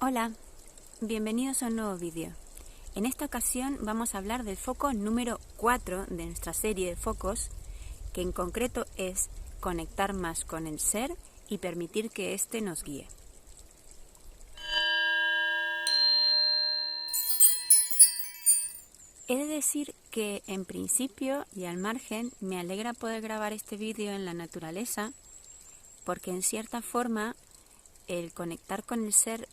Hola, bienvenidos a un nuevo vídeo. En esta ocasión vamos a hablar del foco número 4 de nuestra serie de focos, que en concreto es conectar más con el ser y permitir que éste nos guíe. He de decir que en principio y al margen me alegra poder grabar este vídeo en la naturaleza, porque en cierta forma el conectar con el ser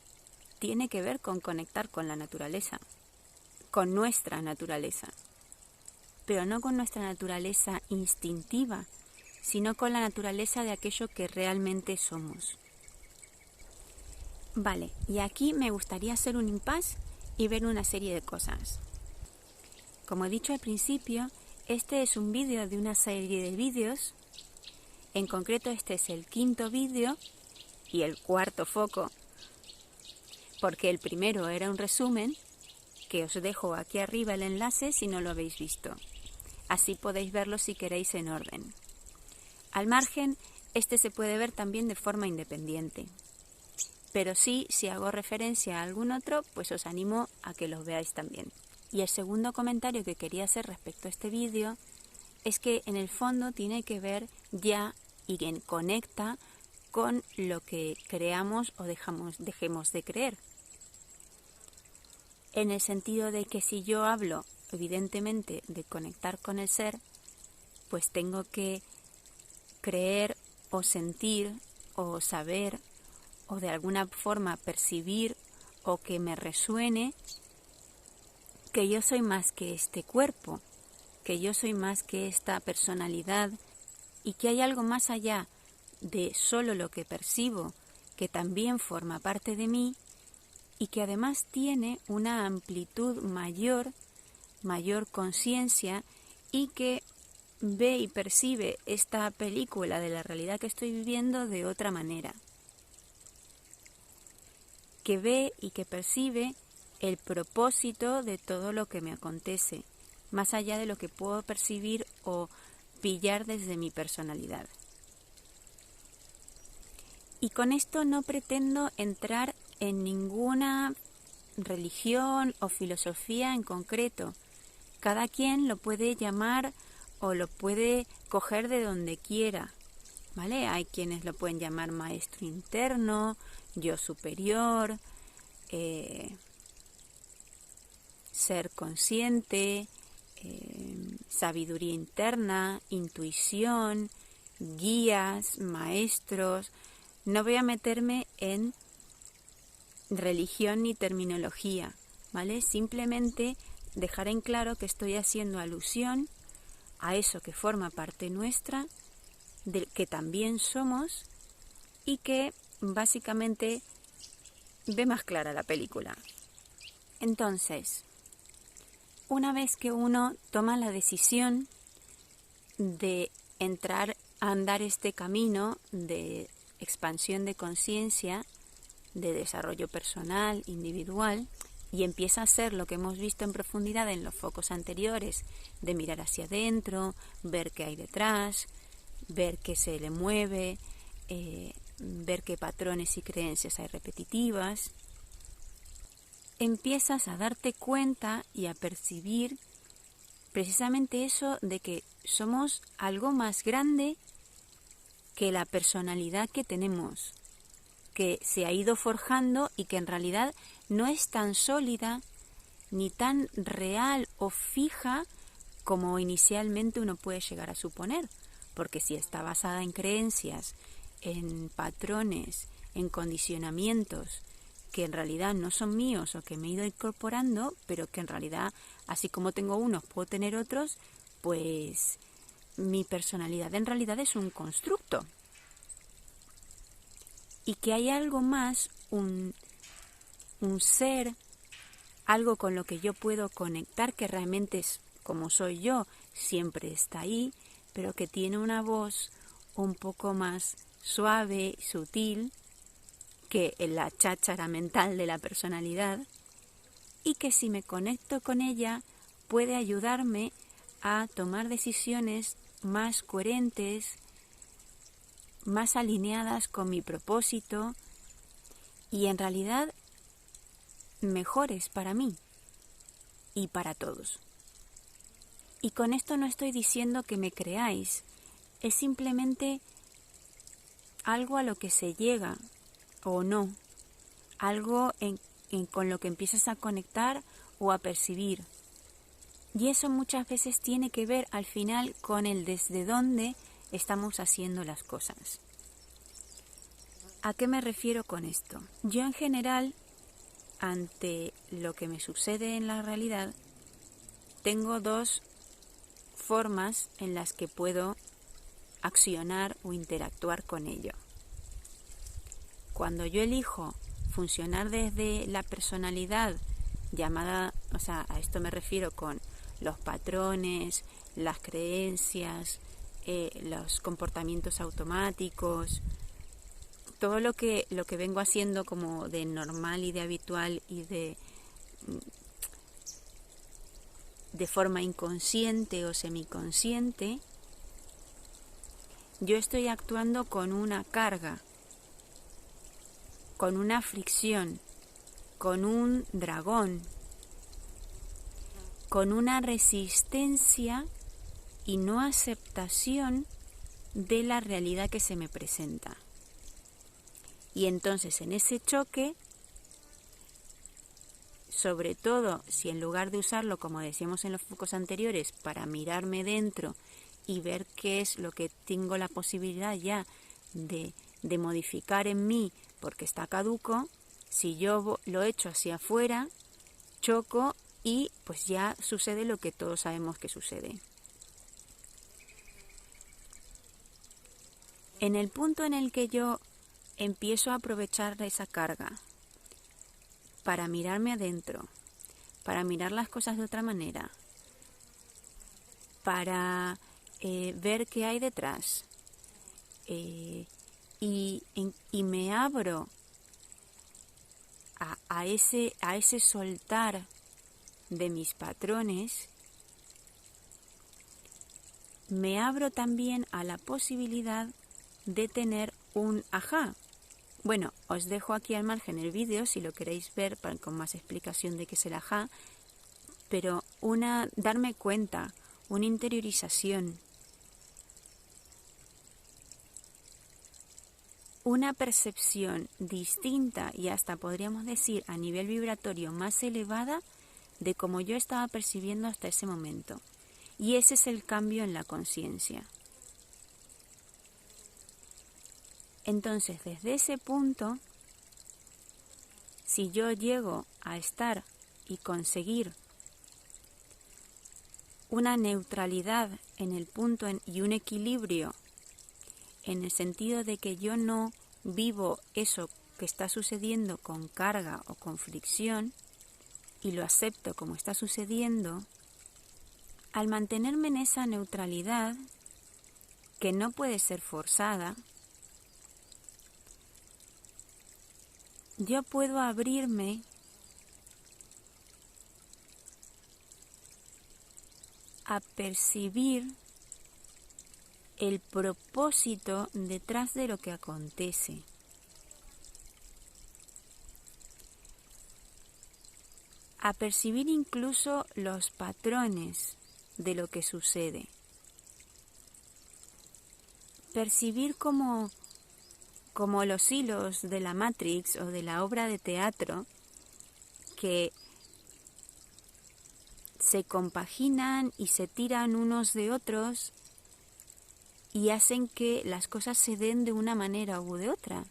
tiene que ver con conectar con la naturaleza, con nuestra naturaleza, pero no con nuestra naturaleza instintiva, sino con la naturaleza de aquello que realmente somos. Vale, y aquí me gustaría hacer un impasse y ver una serie de cosas. Como he dicho al principio, este es un vídeo de una serie de vídeos. En concreto este es el quinto vídeo y el cuarto foco, porque el primero era un resumen, que os dejo aquí arriba el enlace si no lo habéis visto. Así podéis verlo si queréis en orden. Al margen, este se puede ver también de forma independiente. Pero sí, si hago referencia a algún otro, pues os animo a que los veáis también. Y el segundo comentario que quería hacer respecto a este vídeo es que en el fondo tiene que ver ya y conecta con lo que creamos o dejemos de creer. En el sentido de que si yo hablo, evidentemente, de conectar con el ser, pues tengo que creer o sentir o saber o de alguna forma percibir o que me resuene que yo soy más que este cuerpo, que yo soy más que esta personalidad y que hay algo más allá de solo lo que percibo, que también forma parte de mí y que además tiene una amplitud mayor conciencia y que ve y percibe esta película de la realidad que estoy viviendo de otra manera. Que ve y que percibe el propósito de todo lo que me acontece, más allá de lo que puedo percibir o pillar desde mi personalidad. Y con esto no pretendo entrar en ninguna religión o filosofía en concreto. Cada quien lo puede llamar o lo puede coger de donde quiera, ¿vale? Hay quienes lo pueden llamar maestro interno, yo superior, ser consciente, sabiduría interna, intuición, guías, maestros. No voy a meterme en religión ni terminología, ¿vale? Simplemente dejar en claro que estoy haciendo alusión a eso que forma parte nuestra, del que también somos y que básicamente ve más clara la película. Entonces, una vez que uno toma la decisión de entrar a andar este camino de expansión de conciencia, de desarrollo personal, individual, y empieza a hacer lo que hemos visto en profundidad en los focos anteriores, de mirar hacia adentro, ver qué hay detrás, ver qué se le mueve, ver qué patrones y creencias hay repetitivas, empiezas a darte cuenta y a percibir precisamente eso de que somos algo más grande que la personalidad que tenemos, que se ha ido forjando y que en realidad no es tan sólida ni tan real o fija como inicialmente uno puede llegar a suponer, porque si está basada en creencias, en patrones, en condicionamientos que en realidad no son míos o que me he ido incorporando, pero que en realidad, así como tengo unos, puedo tener otros, pues mi personalidad en realidad es un constructo. Y que hay algo más, un ser, algo con lo que yo puedo conectar, que realmente es como soy yo, siempre está ahí, pero que tiene una voz un poco más suave, sutil, que la cháchara mental de la personalidad, y que si me conecto con ella puede ayudarme a tomar decisiones más coherentes, más alineadas con mi propósito y en realidad mejores para mí y para todos. Y con esto no estoy diciendo que me creáis, es simplemente algo a lo que se llega o no, algo con lo que empiezas a conectar o a percibir. Y eso muchas veces tiene que ver al final con el desde dónde estamos haciendo las cosas. ¿A qué me refiero con esto? Yo en general, ante lo que me sucede en la realidad, tengo dos formas en las que puedo accionar o interactuar con ello. Cuando yo elijo funcionar desde la personalidad llamada, o sea, a esto me refiero con los patrones, las creencias, los comportamientos automáticos, todo lo que vengo haciendo como de normal y de habitual y de forma inconsciente o semiconsciente, yo estoy actuando con una carga, con una fricción, con un dragón, con una resistencia y no aceptación de la realidad que se me presenta. Y entonces en ese choque, sobre todo si en lugar de usarlo, como decíamos en los focos anteriores, para mirarme dentro y ver qué es lo que tengo la posibilidad ya de modificar en mí porque está caduco, si yo lo echo hacia afuera, choco y pues ya sucede lo que todos sabemos que sucede. En el punto en el que yo empiezo a aprovechar esa carga para mirarme adentro, para mirar las cosas de otra manera, para ver qué hay detrás, y me abro a ese soltar de mis patrones, me abro también a la posibilidad de tener un ajá. Bueno, os dejo aquí al margen el vídeo si lo queréis ver con más explicación de qué es el ajá, pero darme cuenta, una interiorización, una percepción distinta y hasta podríamos decir a nivel vibratorio más elevada de como yo estaba percibiendo hasta ese momento. Y ese es el cambio en la conciencia. Entonces, desde ese punto, si yo llego a estar y conseguir una neutralidad en el punto y un equilibrio en el sentido de que yo no vivo eso que está sucediendo con carga o con fricción y lo acepto como está sucediendo, al mantenerme en esa neutralidad que no puede ser forzada, yo puedo abrirme a percibir el propósito detrás de lo que acontece. A percibir incluso los patrones de lo que sucede. Percibir como los hilos de la Matrix o de la obra de teatro que se compaginan y se tiran unos de otros y hacen que las cosas se den de una manera u de otra.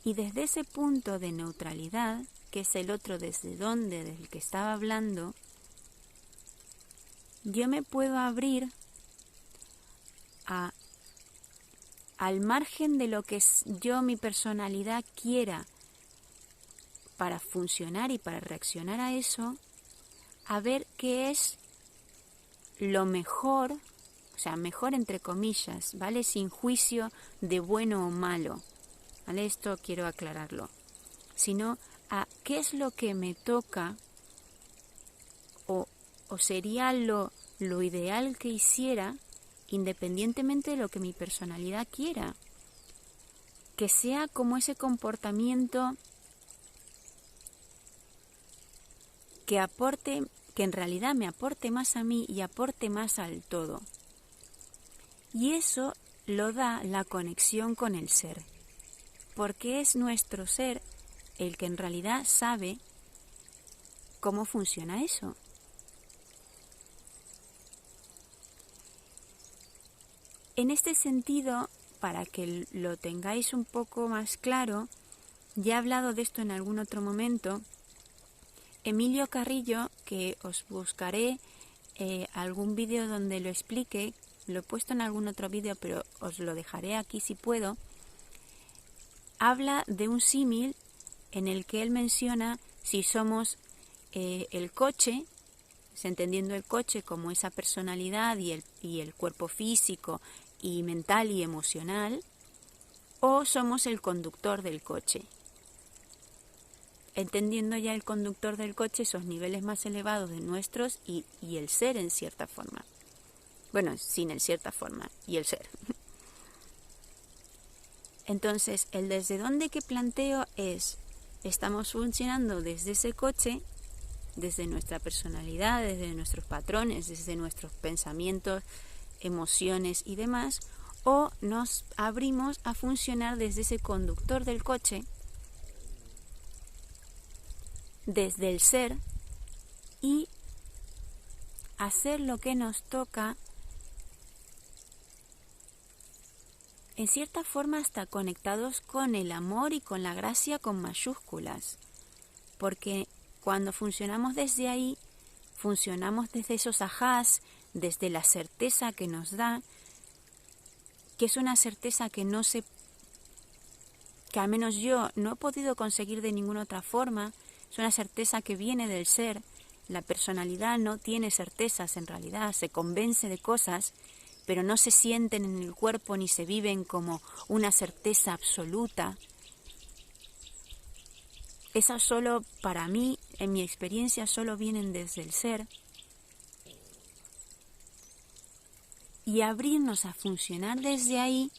Y desde ese punto de neutralidad, que es el otro desde del que estaba hablando, yo me puedo abrir al margen de lo que mi personalidad quiera para funcionar y para reaccionar a eso, a ver qué es lo mejor, o sea, mejor entre comillas, ¿vale? Sin juicio de bueno o malo, ¿vale? Esto quiero aclararlo. Sino a qué es lo que me toca o sería lo ideal que hiciera independientemente de lo que mi personalidad quiera. que sea como ese comportamiento que aporte, que en realidad me aporte más a mí y aporte más al todo. Y eso lo da la conexión con el ser, porque es nuestro ser el que en realidad sabe cómo funciona eso. En este sentido, para que lo tengáis un poco más claro, ya he hablado de esto en algún otro momento, Emilio Carrillo, que os buscaré algún vídeo donde lo explique, lo he puesto en algún otro vídeo, pero os lo dejaré aquí si puedo, habla de un símil en el que él menciona si somos el coche, entendiendo el coche como esa personalidad y el cuerpo físico y mental y emocional, o somos el conductor del coche. Entendiendo ya el conductor del coche esos niveles más elevados de nuestros y el ser en cierta forma. Bueno, sin en cierta forma, y el ser. Entonces, el desde dónde que planteo es, estamos funcionando desde ese coche, desde nuestra personalidad, desde nuestros patrones, desde nuestros pensamientos, emociones y demás, o nos abrimos a funcionar desde ese conductor del coche, desde el ser, y hacer lo que nos toca, en cierta forma hasta conectados con el amor y con la gracia con mayúsculas, porque cuando funcionamos desde ahí, funcionamos desde esos ajás, desde la certeza que nos da, que es una certeza que que al menos yo no he podido conseguir de ninguna otra forma. Es una certeza que viene del ser. La personalidad no tiene certezas en realidad, se convence de cosas, pero no se sienten en el cuerpo ni se viven como una certeza absoluta. Esas solo, para mí, en mi experiencia, solo vienen desde el ser. Y abrirnos a funcionar desde ahí,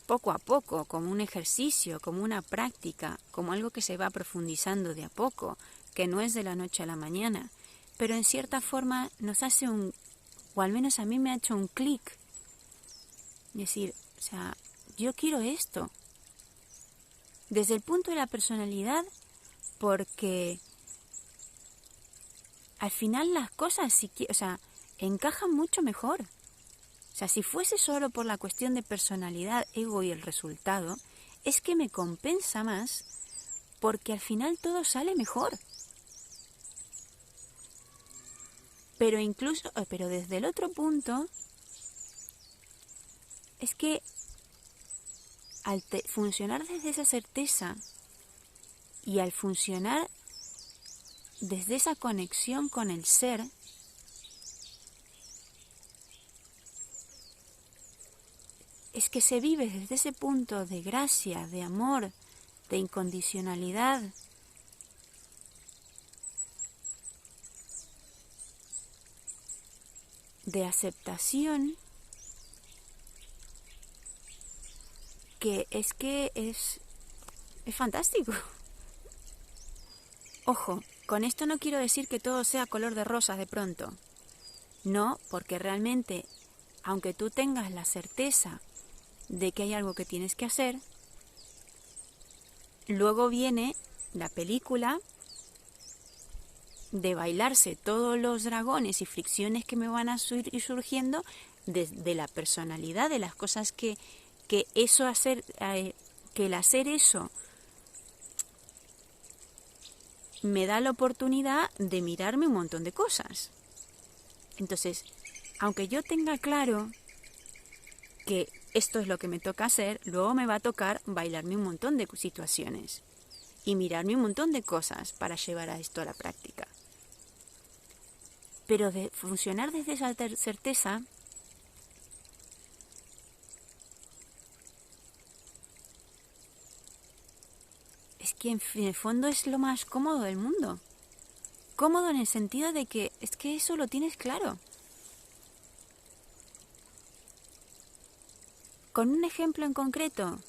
poco a poco, como un ejercicio, como una práctica, como algo que se va profundizando de a poco, que no es de la noche a la mañana, pero en cierta forma nos hace o al menos a mí me ha hecho un clic. Es decir, o sea, yo quiero esto. Desde el punto de la personalidad, porque al final las cosas, encajan mucho mejor. O sea, si fuese solo por la cuestión de personalidad, ego y el resultado, es que me compensa más porque al final todo sale mejor. Pero desde el otro punto, es que al funcionar desde esa certeza y al funcionar desde esa conexión con el ser, es que se vive desde ese punto de gracia, de amor, de incondicionalidad, de aceptación, que es fantástico. Ojo, con esto no quiero decir que todo sea color de rosas de pronto. No, porque realmente, aunque tú tengas la certeza de que hay algo que tienes que hacer, luego viene la película de bailarse todos los dragones y fricciones que me van a ir surgiendo de la personalidad, de las cosas que el hacer eso me da la oportunidad de mirarme un montón de cosas. Entonces, aunque yo tenga claro que esto es lo que me toca hacer, luego me va a tocar bailarme un montón de situaciones y mirarme un montón de cosas para llevar a esto a la práctica. Pero de funcionar desde esa certeza, es que en el fondo es lo más cómodo del mundo. Cómodo en el sentido de que es que eso lo tienes claro. Con un ejemplo en concreto,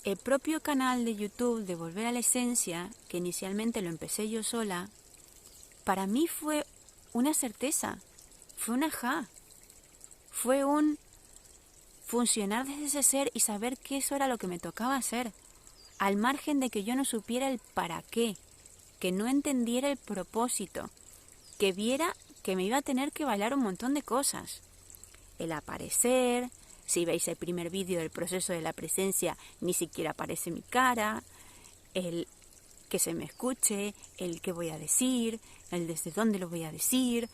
el propio canal de YouTube de Volver a la Esencia, que inicialmente lo empecé yo sola, para mí fue una certeza, fue un ajá, fue un funcionar desde ese ser y saber que eso era lo que me tocaba hacer, al margen de que yo no supiera el para qué, que no entendiera el propósito, que viera que me iba a tener que bailar un montón de cosas. El aparecer, si veis el primer vídeo del proceso de la presencia, ni siquiera aparece mi cara, el que se me escuche, el qué voy a decir, el desde dónde lo voy a decir,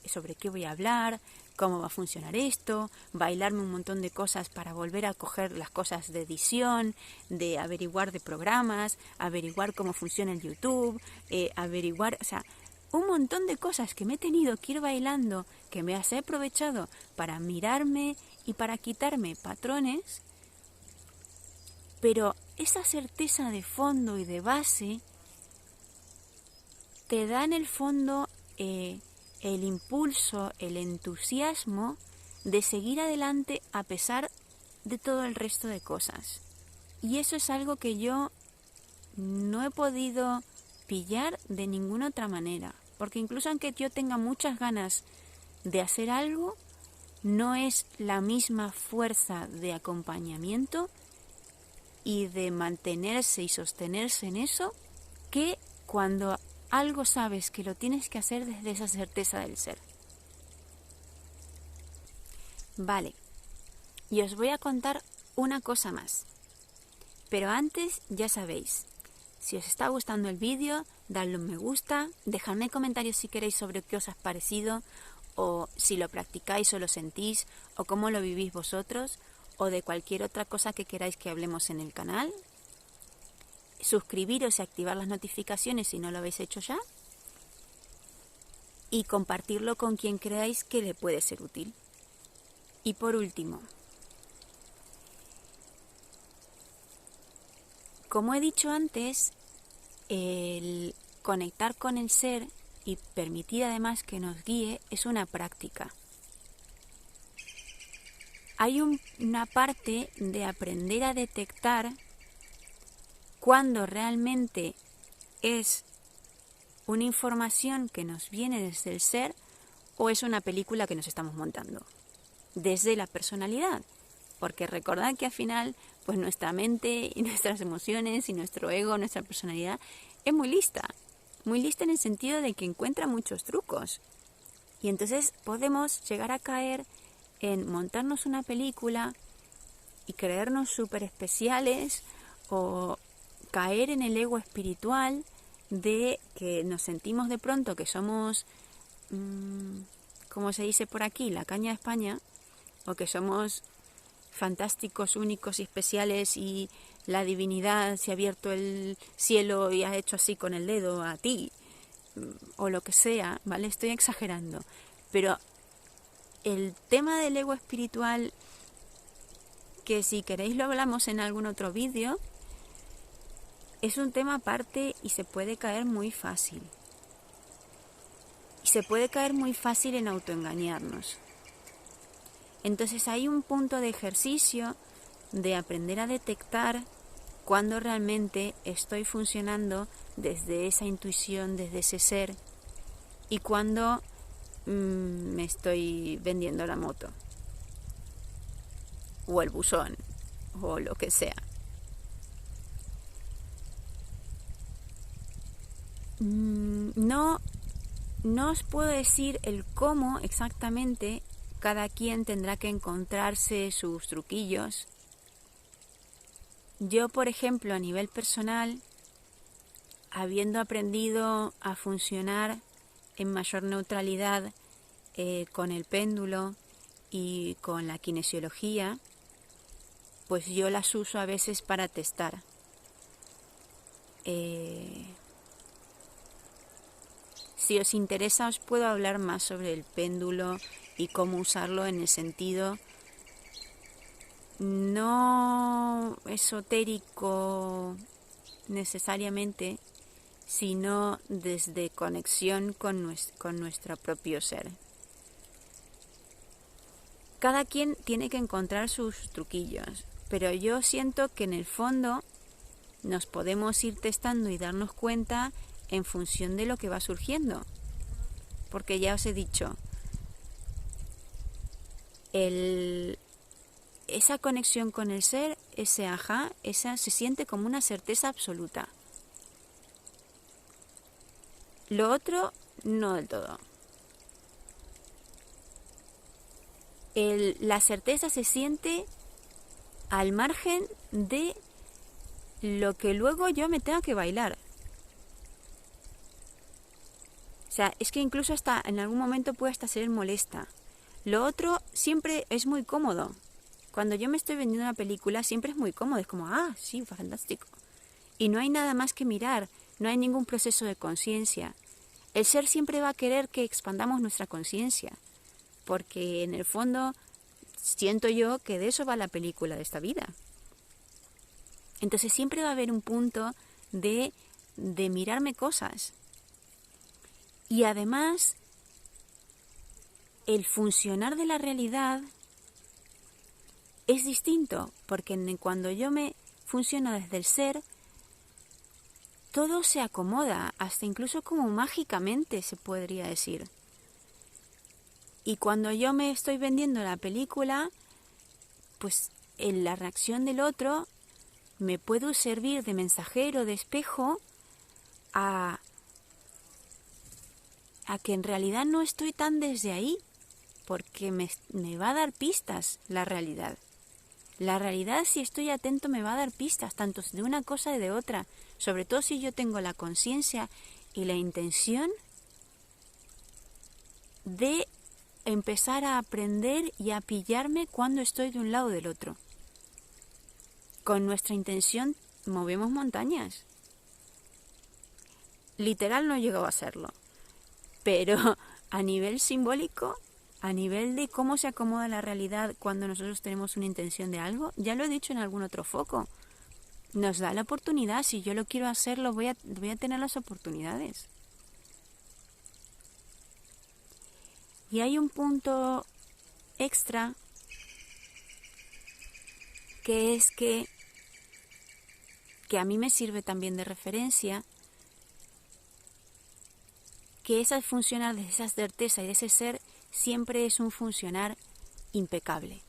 sobre qué voy a hablar, cómo va a funcionar esto, bailarme un montón de cosas para volver a coger las cosas de edición, de averiguar de programas, averiguar cómo funciona el YouTube, averiguar, o sea, un montón de cosas que me he tenido que ir bailando, que me las he aprovechado para mirarme y para quitarme patrones, pero esa certeza de fondo y de base te da en el fondo el impulso, el entusiasmo de seguir adelante a pesar de todo el resto de cosas. Y eso es algo que yo no he podido pillar de ninguna otra manera, porque incluso aunque yo tenga muchas ganas de hacer algo, no es la misma fuerza de acompañamiento y de mantenerse y sostenerse en eso que cuando algo sabes que lo tienes que hacer desde esa certeza del ser. Vale, y os voy a contar una cosa más. Pero antes, ya sabéis, si os está gustando el vídeo, dadle un me gusta, dejadme comentarios si queréis sobre qué os ha parecido, o si lo practicáis o lo sentís, o cómo lo vivís vosotros, o de cualquier otra cosa que queráis que hablemos en el canal. Suscribiros y activar las notificaciones si no lo habéis hecho ya. Y compartirlo con quien creáis que le puede ser útil. Y por último, como he dicho antes, el conectar con el ser y permitir además que nos guíe es una práctica. Hay una parte de aprender a detectar cuando realmente es una información que nos viene desde el ser o es una película que nos estamos montando desde la personalidad. Porque recordad que al final, pues nuestra mente y nuestras emociones y nuestro ego, nuestra personalidad, es muy lista en el sentido de que encuentra muchos trucos. Y entonces podemos llegar a caer en montarnos una película y creernos súper especiales o caer en el ego espiritual de que nos sentimos de pronto que somos, como se dice por aquí, la caña de España, o que somos fantásticos, únicos y especiales y la divinidad se ha abierto el cielo y ha hecho así con el dedo a ti, o lo que sea, ¿vale? Estoy exagerando, pero el tema del ego espiritual, que si queréis lo hablamos en algún otro vídeo, es un tema aparte y se puede caer muy fácil. Y se puede caer muy fácil en autoengañarnos. Entonces hay un punto de ejercicio de aprender a detectar cuando realmente estoy funcionando desde esa intuición, desde ese ser, y cuando me estoy vendiendo la moto, o el buzón, o lo que sea. No os puedo decir el cómo exactamente. Cada quien tendrá que encontrarse sus truquillos. Yo, por ejemplo, a nivel personal, habiendo aprendido a funcionar en mayor neutralidad con el péndulo y con la kinesiología, pues yo las uso a veces para testar. Si os interesa, os puedo hablar más sobre el péndulo y cómo usarlo en el sentido no esotérico necesariamente, sino desde conexión con nuestro propio ser. Cada quien tiene que encontrar sus truquillos, pero yo siento que en el fondo nos podemos ir testando y darnos cuenta en función de lo que va surgiendo. Porque ya os he dicho, esa conexión con el ser, ese ajá, esa se siente como una certeza absoluta. Lo otro, no del todo. La certeza se siente al margen de lo que luego yo me tenga que bailar. O sea, es que incluso hasta en algún momento puede hasta ser molesta. Lo otro siempre es muy cómodo. Cuando yo me estoy vendiendo una película siempre es muy cómodo. Es como, sí, fantástico. Y no hay nada más que mirar. No hay ningún proceso de conciencia. El ser siempre va a querer que expandamos nuestra conciencia. Porque en el fondo siento yo que de eso va la película de esta vida. Entonces siempre va a haber un punto de mirarme cosas. Y además, el funcionar de la realidad es distinto, porque cuando yo me funciono desde el ser, todo se acomoda, hasta incluso como mágicamente se podría decir. Y cuando yo me estoy vendiendo la película, pues en la reacción del otro me puedo servir de mensajero, de espejo, a que en realidad no estoy tan desde ahí, porque me va a dar pistas la realidad. La realidad, si estoy atento, me va a dar pistas, tanto de una cosa y de otra, sobre todo si yo tengo la conciencia y la intención de empezar a aprender y a pillarme cuando estoy de un lado o del otro. Con nuestra intención movemos montañas. Literal no llegó a serlo, pero a nivel simbólico, a nivel de cómo se acomoda la realidad cuando nosotros tenemos una intención de algo, ya lo he dicho en algún otro foco, nos da la oportunidad. Si yo lo quiero hacer, voy a tener las oportunidades. Y hay un punto extra, que es que a mí me sirve también de referencia, que ese funcionar de esa certeza y de ese ser siempre es un funcionar impecable.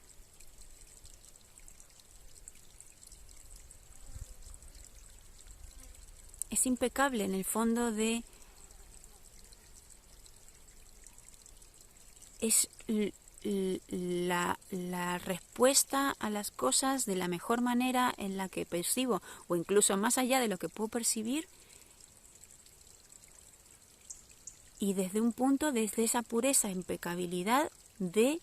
Es impecable en el fondo es la respuesta a las cosas de la mejor manera en la que percibo, o incluso más allá de lo que puedo percibir, y desde un punto, desde esa pureza, impecabilidad de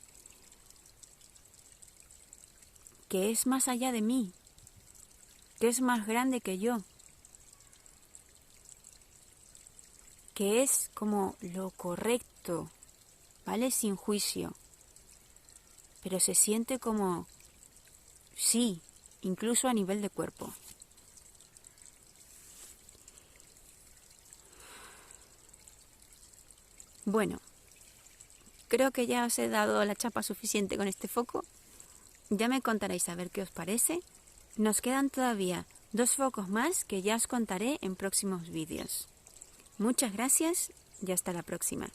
que es más allá de mí, que es más grande que yo, que es como lo correcto, ¿vale? Sin juicio. Pero se siente como, sí, incluso a nivel de cuerpo. Bueno, creo que ya os he dado la chapa suficiente con este foco. Ya me contaréis a ver qué os parece. Nos quedan todavía 2 focos más que ya os contaré en próximos vídeos. Muchas gracias y hasta la próxima.